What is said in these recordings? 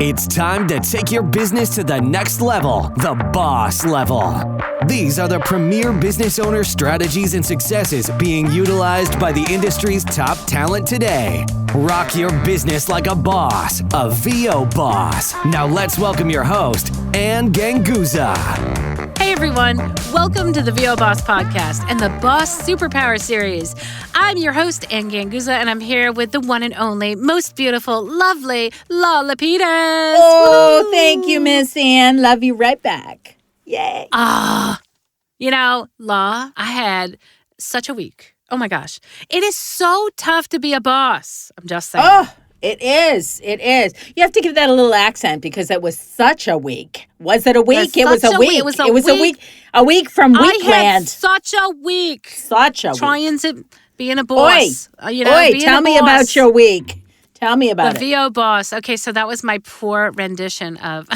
It's time to take your business to the next level, the boss level. These are the premier business owner strategies and successes being utilized by the industry's top talent today. Rock your business like a boss, a VO boss. Now let's welcome your host, Ann Ganguza. Hey everyone, welcome to the VO Boss Podcast and the Boss Superpower Series. I'm your host, Ann Ganguza, and I'm here with the one and only, most beautiful, lovely Lau Lapidus. Oh, thank you, Miss Ann. Love you right back. Yay. Lau, I had such a week. Oh my gosh. It is so tough to be a boss. I'm just saying. Oh, it is. It is. You have to give that a little accent because it was such a week. Was it a week? It was a week. It was a week. A week from Weekland. I had such a week. Such a week. Trying to being a boss. Tell me about your week. Tell me about it. The VO boss. Okay, so that was my poor rendition of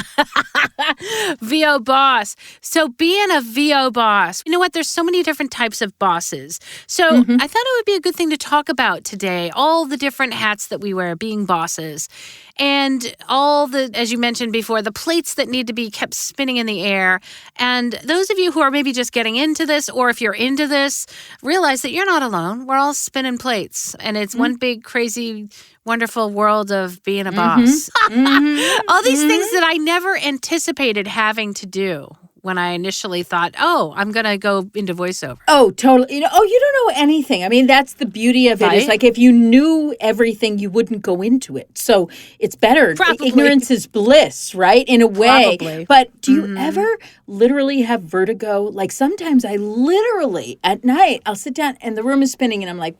VO boss. So being a VO boss, you know what? There's so many different types of bosses. So I thought it would be a good thing to talk about today, all the different hats that we wear being bosses. And all the, as you mentioned before, the plates that need to be kept spinning in the air. And those of you who are maybe just getting into this, or if you're into this, realize that you're not alone. We're all spinning plates. And it's one big, crazy, wonderful world of being a boss. All these things that I never anticipated having to do when I initially thought, I'm going to go into voiceover. Oh, totally. You don't know anything. I mean, that's the beauty of it. Right? It's like if you knew everything, you wouldn't go into it. So it's better. Probably. Ignorance is bliss, right? In a way. Probably. But do you ever literally have vertigo? Like sometimes I literally, at night, I'll sit down and the room is spinning and I'm like,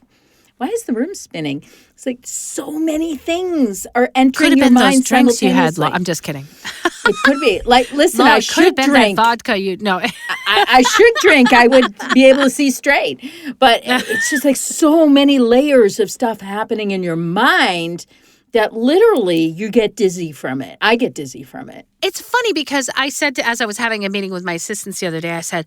why is the room spinning? It's like so many things are entering your mind those drinks you had. simultaneously. I'm just kidding. It could be. Like, listen, I should drink. That vodka I should drink. I would be able to see straight. But it's just like so many layers of stuff happening in your mind that literally you get dizzy from it. I get dizzy from it. It's funny because I said as I was having a meeting with my assistants the other day, I said,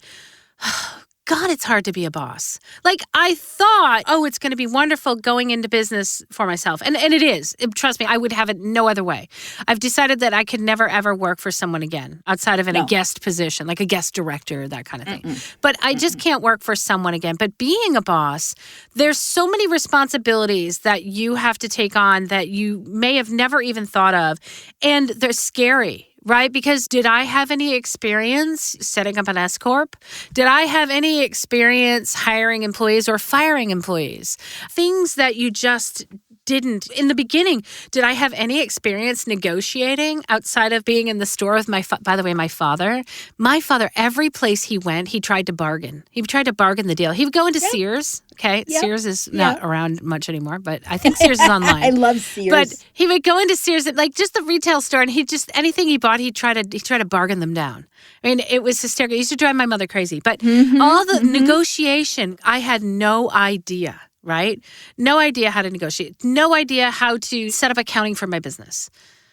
God, it's hard to be a boss. Like, I thought, it's going to be wonderful going into business for myself. And it is. Trust me, I would have it no other way. I've decided that I could never, ever work for someone again outside of in a guest position, like a guest director, that kind of thing. But I just can't work for someone again. But being a boss, there's so many responsibilities that you have to take on that you may have never even thought of. And they're scary. Right? Because did I have any experience setting up an S Corp? Did I have any experience hiring employees or firing employees? Things that you just didn't. In the beginning, did I have any experience negotiating outside of being in the store with my father? My father, every place he went, he tried to bargain. He tried to bargain the deal. He would go into Sears. Okay, Sears is not around much anymore, but I think Sears is online. I love Sears. But he would go into Sears, like just the retail store, and anything he bought, he'd try to bargain them down. I mean, it was hysterical. It used to drive my mother crazy. But all the negotiation, I had no idea. Right? No idea how to negotiate. No idea how to set up accounting for my business.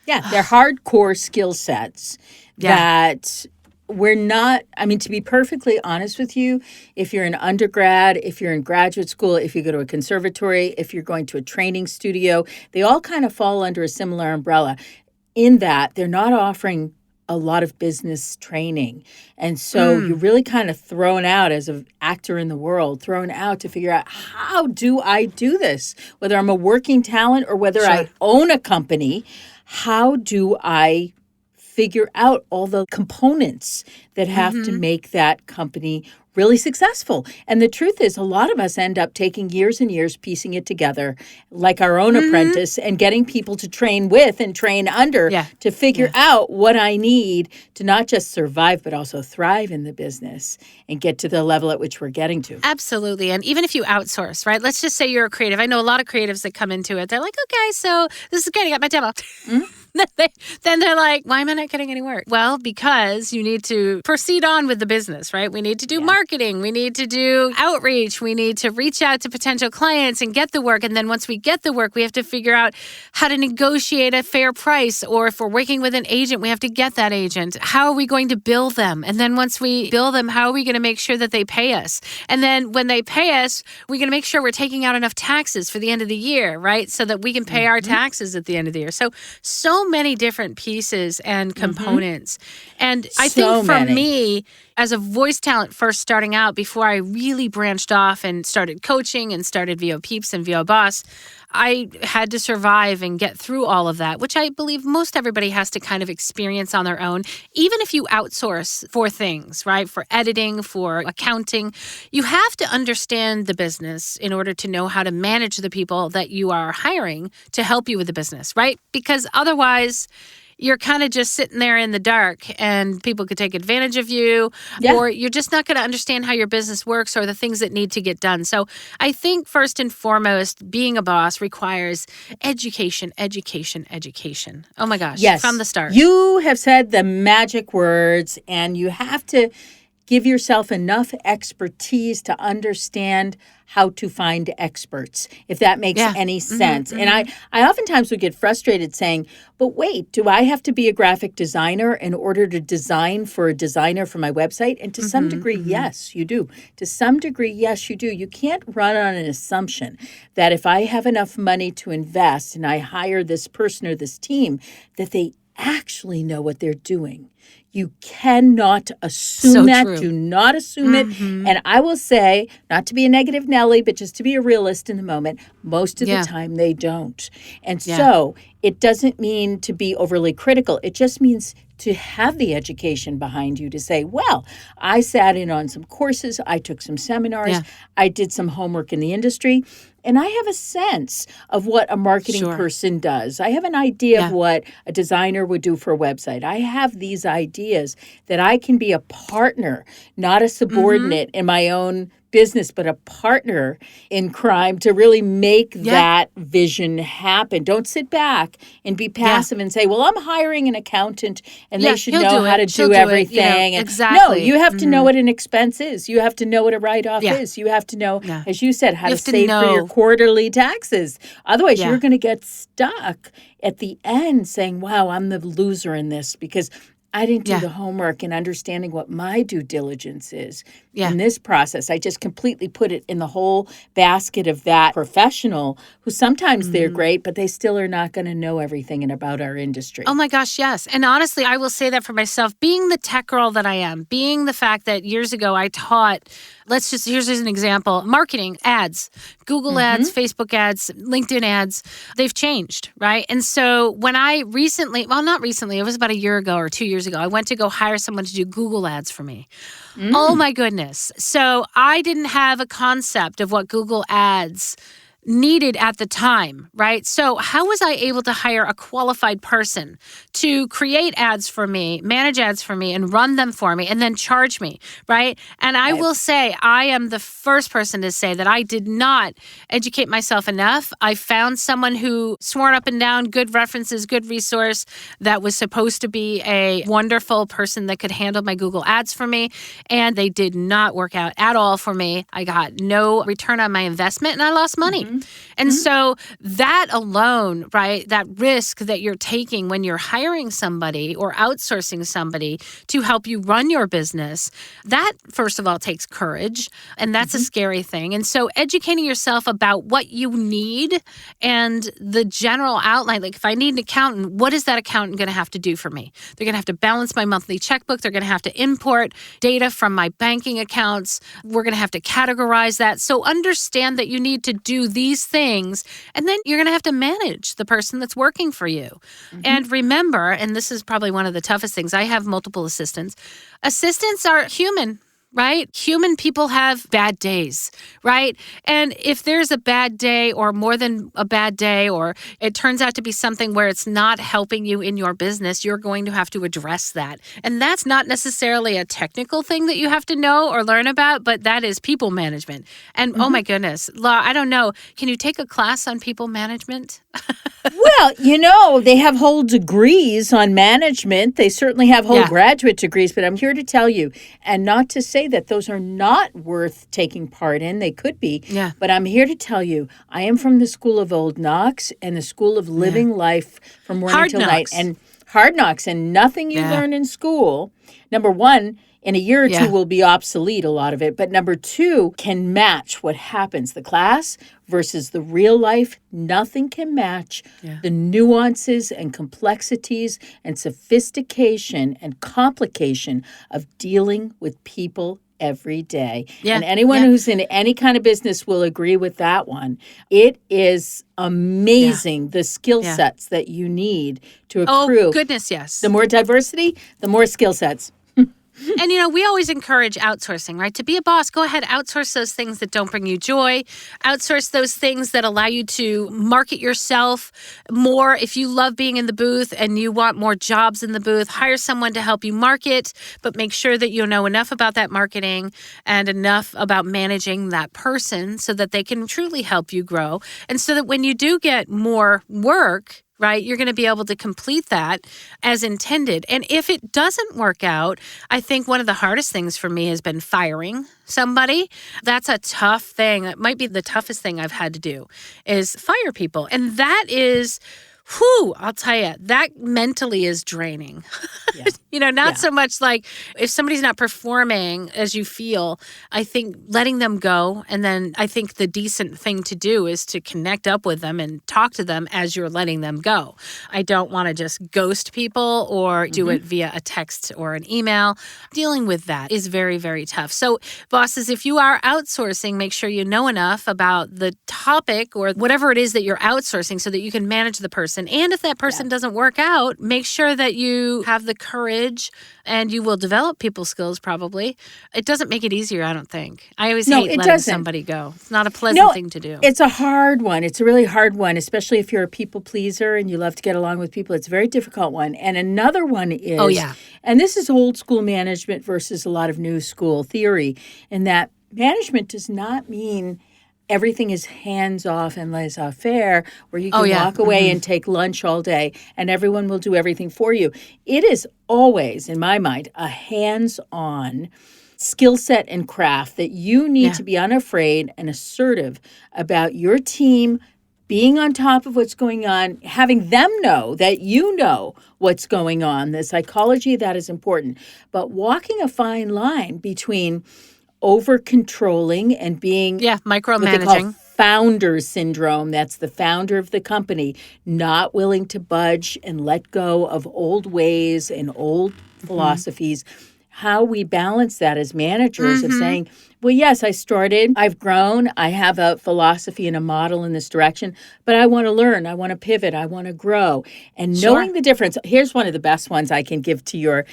Yeah, they're hardcore skill sets that we're not, to be perfectly honest with you, if you're an undergrad, if you're in graduate school, if you go to a conservatory, if you're going to a training studio, they all kind of fall under a similar umbrella in that they're not offering a lot of business training. And so you're really kind of thrown out as an actor in the world, thrown out to figure out, how do I do this? Whether I'm a working talent or whether I own a company, how do I figure out all the components that have to make that company really successful? And the truth is, a lot of us end up taking years and years piecing it together like our own apprentice and getting people to train with and train under to figure out what I need to not just survive, but also thrive in the business and get to the level at which we're getting to. Absolutely. And even if you outsource, right? Let's just say you're a creative. I know a lot of creatives that come into it. They're like, okay, so this is great. I got my demo. Then they're like, why am I not getting any work? Well, because you need to proceed on with the business, right? We need to do marketing. We need to do outreach. We need to reach out to potential clients and get the work. And then once we get the work, we have to figure out how to negotiate a fair price. Or if we're working with an agent, we have to get that agent. How are we going to bill them? And then once we bill them, how are we going to make sure that they pay us? And then when they pay us, we're going to make sure we're taking out enough taxes for the end of the year, right? So that we can pay our taxes at the end of the year. So so many different pieces and components. And I So think for many. me, as a voice talent first starting out, before I really branched off and started coaching and started VO Peeps and VO Boss, I had to survive and get through all of that, which I believe most everybody has to kind of experience on their own. Even if you outsource for things, right? For editing, for accounting, you have to understand the business in order to know how to manage the people that you are hiring to help you with the business, right? Because otherwise, you're kind of just sitting there in the dark and people could take advantage of you, or you're just not going to understand how your business works or the things that need to get done. So I think first and foremost, being a boss requires education, education, education. Oh my gosh, Yes. from the start. You have said the magic words, and you have to give yourself enough expertise to understand how to find experts, if that makes any sense. And I oftentimes would get frustrated saying, but wait, do I have to be a graphic designer in order to design for a designer for my website? And to some degree, yes, you do. To some degree, yes, you do. You can't run on an assumption that if I have enough money to invest and I hire this person or this team, that they actually know what they're doing. You cannot assume that. True. Do not assume it. And I will say, not to be a negative Nelly, but just to be a realist in the moment, most of the time they don't. And so it doesn't mean to be overly critical. It just means to have the education behind you to say, well, I sat in on some courses, I took some seminars, I did some homework in the industry, and I have a sense of what a marketing person does. I have an idea of what a designer would do for a website. I have these ideas that I can be a partner, not a subordinate in my own business, but a partner in crime to really make that vision happen. Don't sit back and be passive and say, well, I'm hiring an accountant and they should know how to do everything. Exactly. No, you have to know what an expense is. You have to know what a write-off is. You have to know, as you said, how to save for your quarterly taxes. Otherwise, you're going to get stuck at the end saying, wow, I'm the loser in this because I didn't do the homework and understanding what my due diligence is in this process. I just completely put it in the whole basket of that professional who sometimes they're great, but they still are not going to know everything about our industry. Oh my gosh, yes. And honestly, I will say that for myself, being the tech girl that I am, being the fact that years ago I taught, here's an example, marketing, ads, Google ads, Facebook ads, LinkedIn ads, they've changed, right? And so when I not recently, it was about a year ago or 2 years ago, I went to go hire someone to do Google ads for me. Oh my goodness. So I didn't have a concept of what Google ads needed at the time, right? So how was I able to hire a qualified person to create ads for me, manage ads for me, and run them for me, and then charge me, right? And I will say, I am the first person to say that I did not educate myself enough. I found someone who swore up and down, good references, good resource, that was supposed to be a wonderful person that could handle my Google ads for me, and they did not work out at all for me. I got no return on my investment, and I lost money. And so that alone, right, that risk that you're taking when you're hiring somebody or outsourcing somebody to help you run your business, that, first of all, takes courage. And that's a scary thing. And so educating yourself about what you need and the general outline, like if I need an accountant, what is that accountant going to have to do for me? They're going to have to balance my monthly checkbook. They're going to have to import data from my banking accounts. We're going to have to categorize that. So understand that you need to do these things, and then you're going to have to manage the person that's working for you. And remember, and this is probably one of the toughest things, I have multiple assistants. Assistants are human, right? Human people have bad days, right? And if there's a bad day or more than a bad day, or it turns out to be something where it's not helping you in your business, you're going to have to address that. And that's not necessarily a technical thing that you have to know or learn about, but that is people management. And oh my goodness, Lau, I don't know. Can you take a class on people management? Well, they have whole degrees on management. They certainly have whole graduate degrees, but I'm here to tell you, and not to say that those are not worth taking part in. They could be. But I'm here to tell you, I am from the school of old knocks and the school of living life from morning till night. And hard knocks, and nothing you learn in school, number one, In a year or Yeah. two will be obsolete, a lot of it. But number two can match what happens. The class versus the real life, nothing can match the nuances and complexities and sophistication and complication of dealing with people every day. Yeah. And anyone Yeah. who's in any kind of business will agree with that one. It is amazing the skill sets that you need to accrue. Oh, goodness, yes. The more diversity, the more skill sets. And, you know, we always encourage outsourcing, right? To be a boss, go ahead, outsource those things that don't bring you joy. Outsource those things that allow you to market yourself more. If you love being in the booth and you want more jobs in the booth, hire someone to help you market, but make sure that you know enough about that marketing and enough about managing that person so that they can truly help you grow. And so that when you do get more work, right, you're going to be able to complete that as intended. And if it doesn't work out, I think one of the hardest things for me has been firing somebody. That's a tough thing. It might be the toughest thing I've had to do is fire people. And that is, I'll tell you, that mentally is draining. You know, not so much like if somebody's not performing as you feel, I think letting them go. And then I think the decent thing to do is to connect up with them and talk to them as you're letting them go. I don't want to just ghost people or do it via a text or an email. Dealing with that is very, very tough. So bosses, if you are outsourcing, make sure you know enough about the topic or whatever it is that you're outsourcing so that you can manage the person. And if that person doesn't work out, make sure that you have the courage and you will develop people skills probably. It doesn't make it easier, I don't think. I always hate letting somebody go. It's not a pleasant thing to do. It's a hard one. It's a really hard one, especially if you're a people pleaser and you love to get along with people. It's a very difficult one. And another one is, and this is old school management versus a lot of new school theory, in that management does not mean everything is hands-off and laissez-faire where you can walk away and take lunch all day and everyone will do everything for you. It is always, in my mind, a hands-on skill set and craft that you need to be unafraid and assertive about your team, being on top of what's going on, having them know that you know what's going on. The psychology of that is important. But walking a fine line between over-controlling and being micromanaging. Founder syndrome. That's the founder of the company, not willing to budge and let go of old ways and old philosophies. How we balance that as managers of saying, well, yes, I started, I've grown, I have a philosophy and a model in this direction, but I want to learn, I want to pivot, I want to grow. And knowing the difference, here's one of the best ones I can give to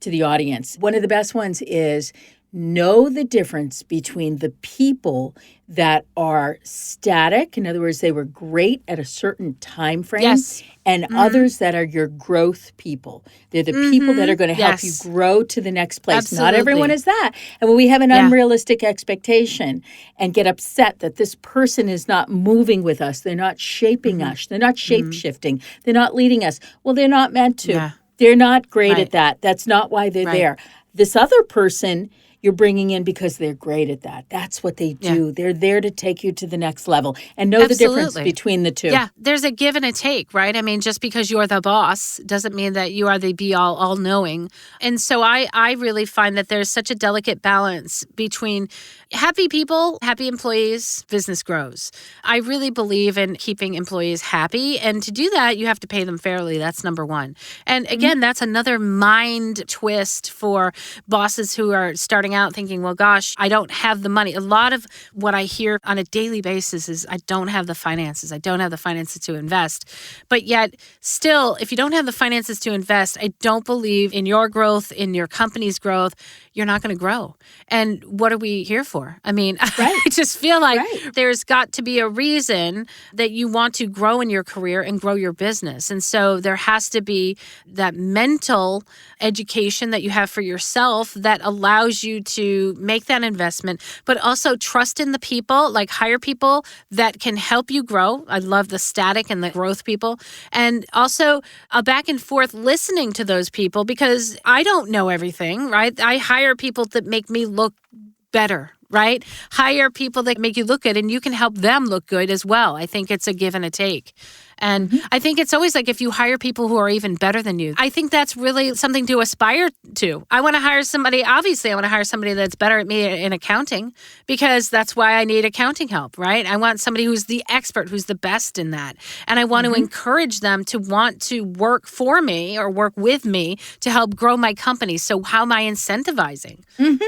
the audience. One of the best ones is know the difference between the people that are static, in other words, they were great at a certain time frame, and others that are your growth people. They're the people that are going to help you grow to the next place. Absolutely. Not everyone is that. And when we have an unrealistic expectation and get upset that this person is not moving with us, they're not shaping us, they're not shape-shifting, they're not leading us, well, they're not meant to. Yeah. They're not great at that. That's not why they're there. This other person you're bringing in because they're great at that. That's what they do. They're there to take you to the next level and know the difference between the two. Yeah, there's a give and a take, right? I mean, just because you're the boss doesn't mean that you are the be-all, all-knowing. And so I really find that there's such a delicate balance between happy people, happy employees, business grows. I really believe in keeping employees happy. And to do that, you have to pay them fairly. That's number one. And again, that's another mind twist for bosses who are starting out thinking, well, gosh, I don't have the money. A lot of what I hear on a daily basis is I don't have the finances. I don't have the finances to invest. But yet still, if you don't have the finances to invest, I don't believe in your growth, in your company's growth, you're not going to grow. And what are we here for? I mean, I just feel like there's got to be a reason that you want to grow in your career and grow your business. And so there has to be that mental education that you have for yourself that allows you to make that investment, but also trust in the people, like hire people that can help you grow. I love the static and the growth people. And also a back and forth listening to those people because I don't know everything, right? I hire people that make me look better, right? Hire people that make you look good and you can help them look good as well. I think it's a give and a take. And I think it's always like if you hire people who are even better than you, I think that's really something to aspire to. I want to hire somebody, obviously, I want to hire somebody that's better at me in accounting because that's why I need accounting help, right? I want somebody who's the expert, who's the best in that. And I want to encourage them to want to work for me or work with me to help grow my company. So how am I incentivizing? And,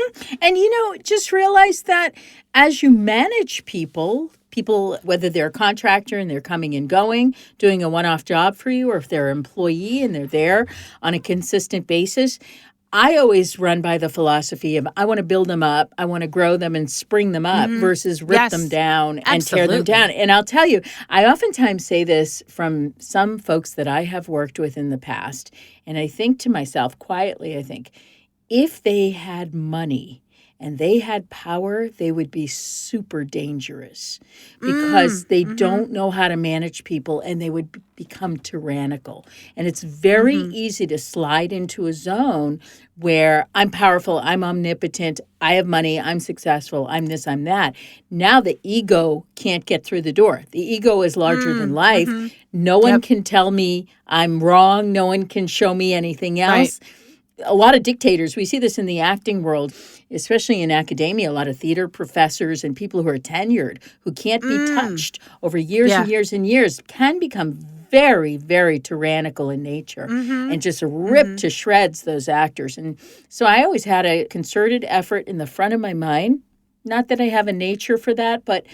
just realize that as you manage people, whether they're a contractor and they're coming and going, doing a one-off job for you, or if they're an employee and they're there on a consistent basis, I always run by the philosophy of I want to build them up, I want to grow them and spring them up versus rip them down and tear them down. And I'll tell you, I oftentimes say this from some folks that I have worked with in the past, and I think to myself quietly, if they had money and they had power, they would be super dangerous because they don't know how to manage people and they would become tyrannical. And it's very easy to slide into a zone where I'm powerful, I'm omnipotent, I have money, I'm successful, I'm this, I'm that. Now the ego can't get through the door. The ego is larger than life. No one can tell me I'm wrong. No one can show me anything else. Right. A lot of dictators, we see this in the acting world, especially in academia, a lot of theater professors and people who are tenured, who can't be touched over years and years and years, can become very, very tyrannical in nature and just rip to shreds those actors. And so I always had a concerted effort in the front of my mind, not that I have a nature for that, but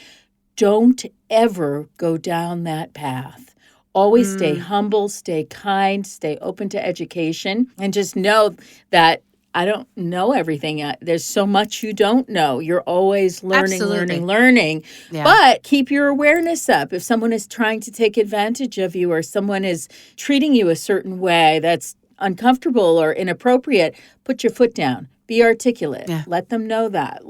don't ever go down that path. Always stay humble, stay kind, stay open to education, and just know that I don't know everything. There's so much you don't know. You're always learning. Yeah. But keep your awareness up. If someone is trying to take advantage of you or someone is treating you a certain way that's uncomfortable or inappropriate, put your foot down. Be articulate. Yeah. Let them know that.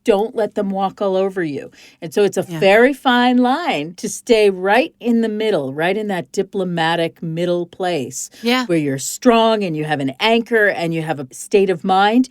Don't let them walk all over you. And so it's a very fine line to stay right in the middle, right in that diplomatic middle place where you're strong and you have an anchor and you have a state of mind,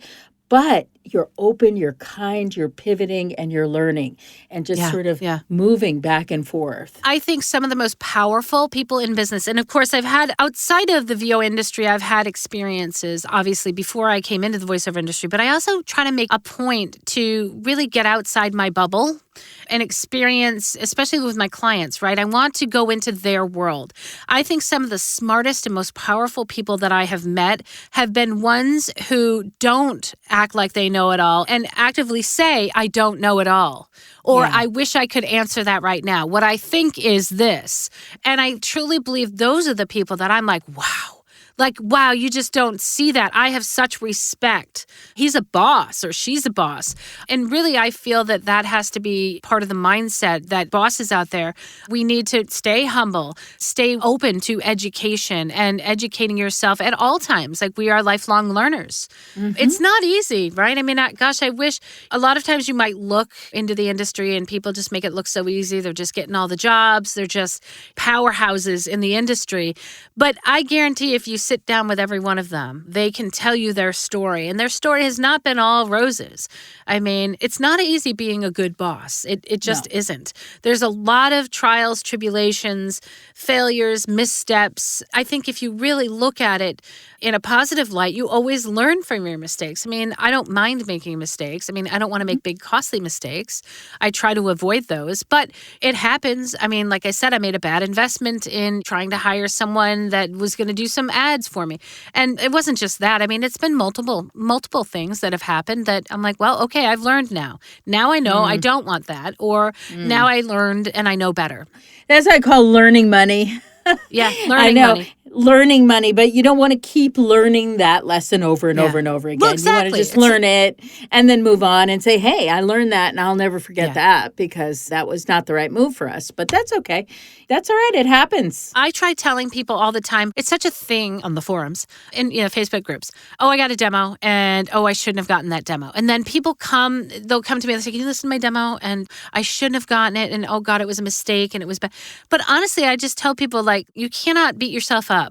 but you're open, you're kind, you're pivoting, and you're learning and just sort of moving back and forth. I think some of the most powerful people in business, and of course I've had, outside of the VO industry, I've had experiences, obviously, before I came into the voiceover industry, but I also try to make a point to really get outside my bubble and experience, especially with my clients, right? I want to go into their world. I think some of the smartest and most powerful people that I have met have been ones who don't act like they know it all and actively say, I don't know it all. Or I wish I could answer that right now. What I think is this. And I truly believe those are the people that I'm like, wow. Wow, you just don't see that. I have such respect. He's a boss or she's a boss. And really, I feel that that has to be part of the mindset that bosses out there, we need to stay humble, stay open to education and educating yourself at all times. We are lifelong learners. It's not easy, right? I mean, I wish a lot of times you might look into the industry and people just make it look so easy. They're just getting all the jobs. They're just powerhouses in the industry. But I guarantee if you sit down with every one of them, they can tell you their story. And their story has not been all roses. I mean, it's not easy being a good boss. It just isn't. There's a lot of trials, tribulations, failures, missteps. I think if you really look at it in a positive light, you always learn from your mistakes. I mean, I don't mind making mistakes. I mean, I don't want to make big, costly mistakes. I try to avoid those, but it happens. I mean, like I said, I made a bad investment in trying to hire someone that was going to do some ads for me. And it wasn't just that. I mean, it's been multiple things that have happened that I'm like, well, okay, I've learned now. Now I know I don't want that. Or now I learned and I know better. That's what I call learning money. Yeah, learning money. Learning money, but you don't want to keep learning that lesson over and over and over again. Well, exactly. You want to just learn it and then move on and say, hey, I learned that and I'll never forget that because that was not the right move for us. But that's okay. That's all right. It happens. I try telling people all the time, it's such a thing on the forums and Facebook groups. Oh, I got a demo and I shouldn't have gotten that demo. And then people they'll come to me and say, can you listen to my demo? And I shouldn't have gotten it. And oh God, it was a mistake and it was bad. But honestly, I just tell people you cannot beat yourself up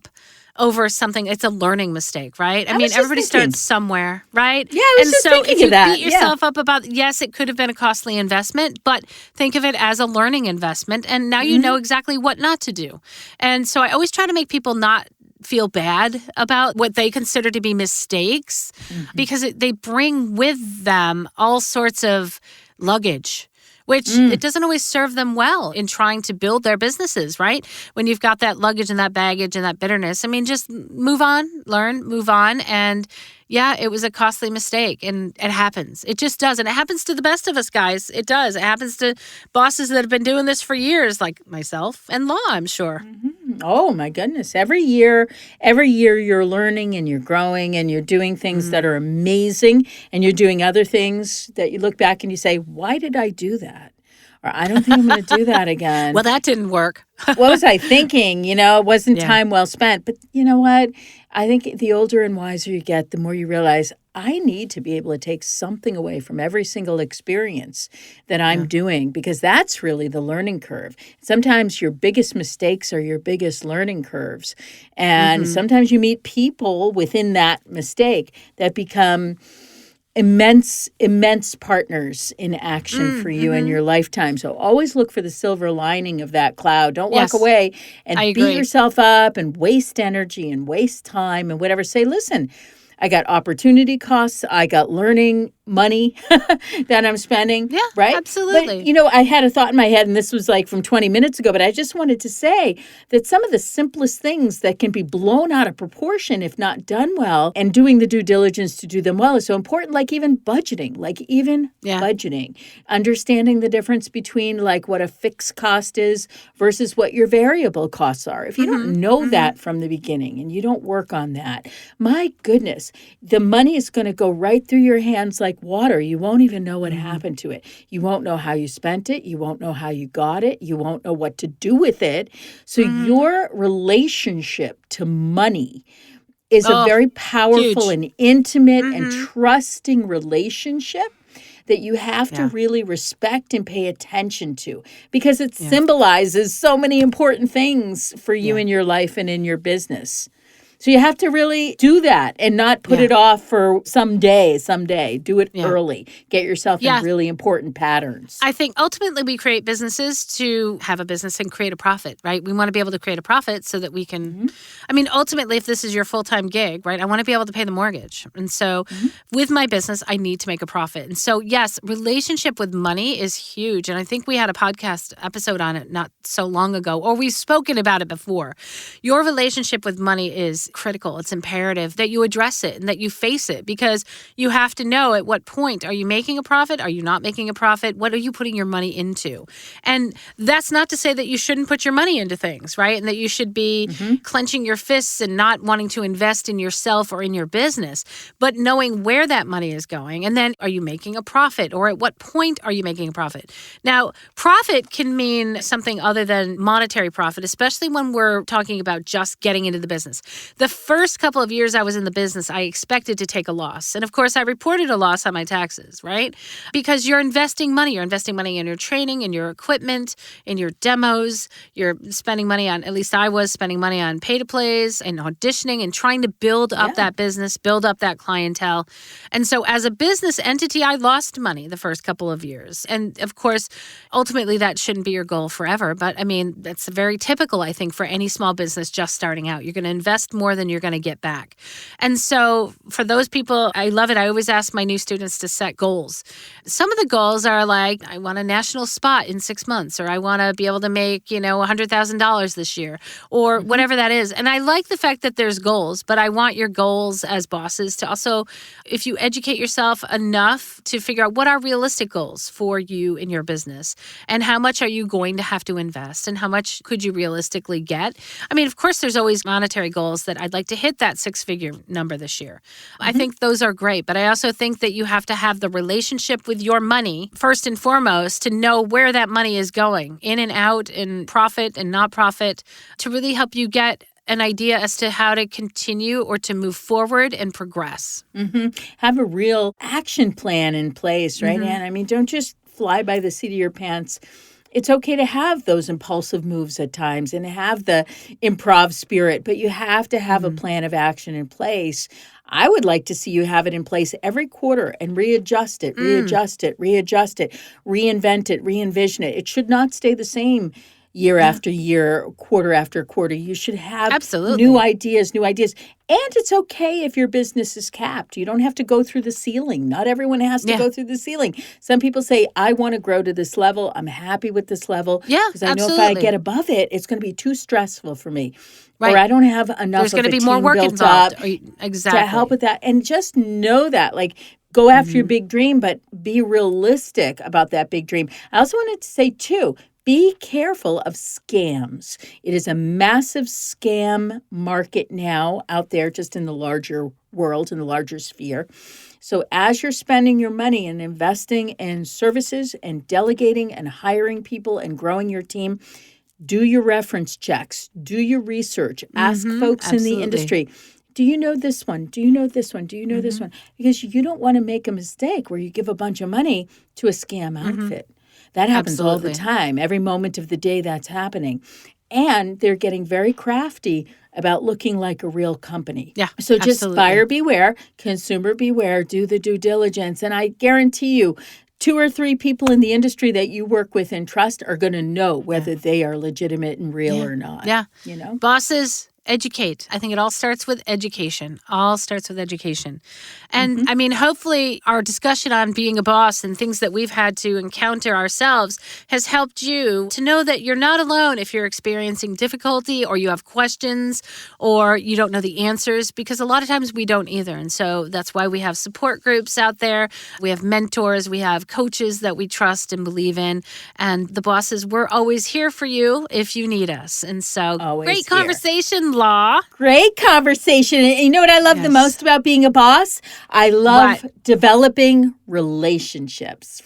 over something. It's a learning mistake, right? I mean, was just everybody thinking. starts somewhere, right? Yeah, I was just thinking if you of that. beat yourself up about, yes, it could have been a costly investment, but think of it as a learning investment. And now you know exactly what not to do. And so I always try to make people not feel bad about what they consider to be mistakes because they bring with them all sorts of luggage, which it doesn't always serve them well in trying to build their businesses, right? When you've got that luggage and that baggage and that bitterness, I mean, just move on, learn, move on. And yeah, it was a costly mistake and it happens. It just does. And it happens to the best of us, guys. It does. It happens to bosses that have been doing this for years, like myself and Law, I'm sure. Oh my goodness. Every year you're learning and you're growing and you're doing things that are amazing and you're doing other things that you look back and you say, why did I do that? Or I don't think I'm going to do that again. Well, that didn't work. What was I thinking? It wasn't time well spent. But you know what? I think the older and wiser you get, the more you realize I need to be able to take something away from every single experience that I'm doing because that's really the learning curve. Sometimes your biggest mistakes are your biggest learning curves. And sometimes you meet people within that mistake that become immense partners in action for you in your lifetime. So always look for the silver lining of that cloud. Don't walk away and beat yourself up and waste energy and waste time and whatever. Say, listen, I got opportunity costs. I got learning money that I'm spending. Yeah, right? absolutely. But, I had a thought in my head, and this was like from 20 minutes ago, but I just wanted to say that some of the simplest things that can be blown out of proportion if not done well, and doing the due diligence to do them well is so important, like even budgeting, budgeting, understanding the difference between like what a fixed cost is versus what your variable costs are. If you don't know that from the beginning and you don't work on that, my goodness, the money is going to go right through your hands like water. You won't even know what happened to it. You won't know how you spent it. You won't know how you got it. You won't know what to do with it. So your relationship to money is a very powerful and intimate and trusting relationship that you have to really respect and pay attention to because it symbolizes so many important things for you in your life and in your business. So you have to really do that and not put it off for someday. Do it early. Get yourself in really important patterns. I think ultimately we create businesses to have a business and create a profit, right? We want to be able to create a profit so that we can, I mean, ultimately, if this is your full-time gig, right, I want to be able to pay the mortgage. And so with my business, I need to make a profit. And so, yes, relationship with money is huge. And I think we had a podcast episode on it not so long ago, or we've spoken about it before. Your relationship with money is critical. It's imperative that you address it and that you face it because you have to know at what point are you making a profit? Are you not making a profit? What are you putting your money into? And that's not to say that you shouldn't put your money into things, right? And that you should be clenching your fists and not wanting to invest in yourself or in your business, but knowing where that money is going. And then are you making a profit or at what point are you making a profit? Now, profit can mean something other than monetary profit, especially when we're talking about just getting into the business. The first couple of years I was in the business, I expected to take a loss. And of course, I reported a loss on my taxes, right? Because you're investing money. You're investing money in your training, in your equipment, in your demos. You're spending money on, at least I was spending money on pay-to-plays and auditioning and trying to build up that business, build up that clientele. And so as a business entity, I lost money the first couple of years. And of course, ultimately, that shouldn't be your goal forever. But I mean, that's very typical, I think, for any small business just starting out. You're going to invest more than you're going to get back. And so for those people, I love it. I always ask my new students to set goals. Some of the goals are like, I want a national spot in 6 months, or I want to be able to make, $100,000 this year, or whatever that is. And I like the fact that there's goals, but I want your goals as bosses to also, if you educate yourself enough to figure out what are realistic goals for you in your business and how much are you going to have to invest and how much could you realistically get. I mean, of course, there's always monetary goals that I'd like to hit that six-figure number this year. I think those are great, but I also think that you have to have the relationship with your money first and foremost to know where that money is going, in and out, in profit and not profit, to really help you get an idea as to how to continue or to move forward and progress. Have a real action plan in place, right, Anne? I mean, don't just fly by the seat of your pants It's okay to have those impulsive moves at times and have the improv spirit, but you have to have a plan of action in place. I would like to see you have it in place every quarter and readjust it, readjust it, reinvent it, re-envision it. It should not stay the same year after year, quarter after quarter. You should have new ideas. And it's okay if your business is capped. You don't have to go through the ceiling. Not everyone has to go through the ceiling. Some people say, I want to grow to this level. I'm happy with this level. Because I know if I get above it, it's going to be too stressful for me. Right. Or I don't have enough There's of going to a be more team work built involved. up Exactly. to help with that. And just know that, like, go after your big dream, but be realistic about that big dream. I also wanted to say, too, be careful of scams. It is a massive scam market now out there, just in the larger world, in the larger sphere. So as you're spending your money and investing in services and delegating and hiring people and growing your team, do your reference checks, do your research, ask folks in the industry. Do you know this one? Do you know this one? Do you know this one? Because you don't want to make a mistake where you give a bunch of money to a scam outfit. That happens all the time. Every moment of the day that's happening. And they're getting very crafty about looking like a real company. Yeah, so just buyer beware, consumer beware, do the due diligence. And I guarantee you, 2 or 3 people in the industry that you work with and trust are going to know whether they are legitimate and real or not. Yeah. You know? Bosses, educate. I think it all starts with education. And I mean, hopefully our discussion on being a boss and things that we've had to encounter ourselves has helped you to know that you're not alone if you're experiencing difficulty or you have questions or you don't know the answers, because a lot of times we don't either. And so that's why we have support groups out there. We have mentors. We have coaches that we trust and believe in. And the bosses, we're always here for you if you need us. And so great conversation, Lau. Great conversation. And you know what I love the most about being a boss? I love developing relationships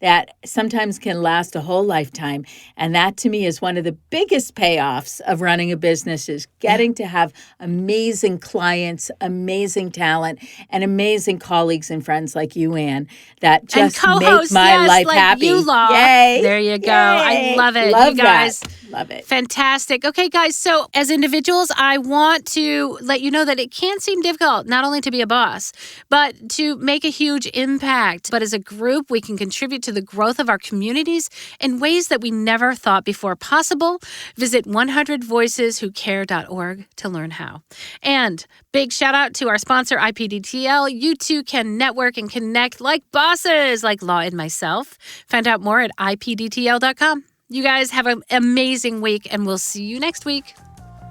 that sometimes can last a whole lifetime. And that to me is one of the biggest payoffs of running a business, is getting to have amazing clients, amazing talent, and amazing colleagues and friends like you, Ann, that just make my life like happy. You, Lau. Yay. There you go. Yay. I love it. Love you guys. that. Love it. Fantastic. Okay, guys. So as individuals, I want to let you know that it can seem difficult not only to be a boss, but to make a huge impact. But as a group, we can contribute to the growth of our communities in ways that we never thought before possible. Visit 100voiceswhocare.org to learn how. And big shout out to our sponsor, IPDTL. You too can network and connect like bosses, like Lau and myself. Find out more at IPDTL.com. You guys have an amazing week, and we'll see you next week.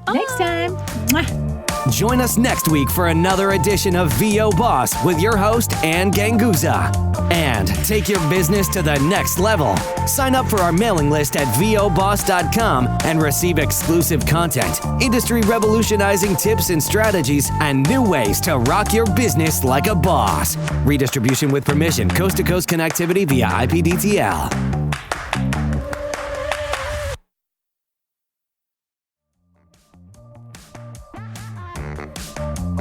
Bye. Next time. Mwah. Join us next week for another edition of VO Boss with your host, Ann Ganguza. And take your business to the next level. Sign up for our mailing list at voboss.com and receive exclusive content, industry revolutionizing tips and strategies, and new ways to rock your business like a boss. Redistribution with permission, coast-to-coast connectivity via IPDTL.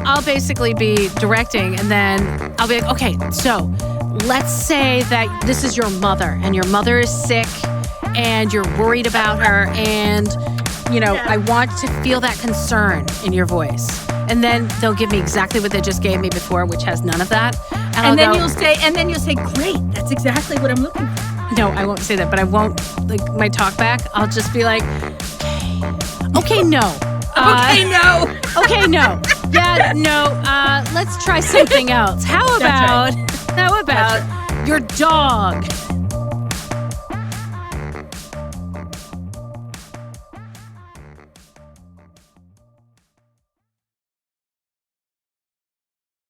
I'll basically be directing, and then I'll be like, okay, so let's say that this is your mother, and your mother is sick, and you're worried about her, and, you know, I want to feel that concern in your voice. And then they'll give me exactly what they just gave me before, which has none of that. And then you'll say, great, that's exactly what I'm looking for. No, I won't say that, but I won't, like, my talk back, I'll just be like, okay, no. Okay, no. Yeah, no. Let's try something else. How about your dog?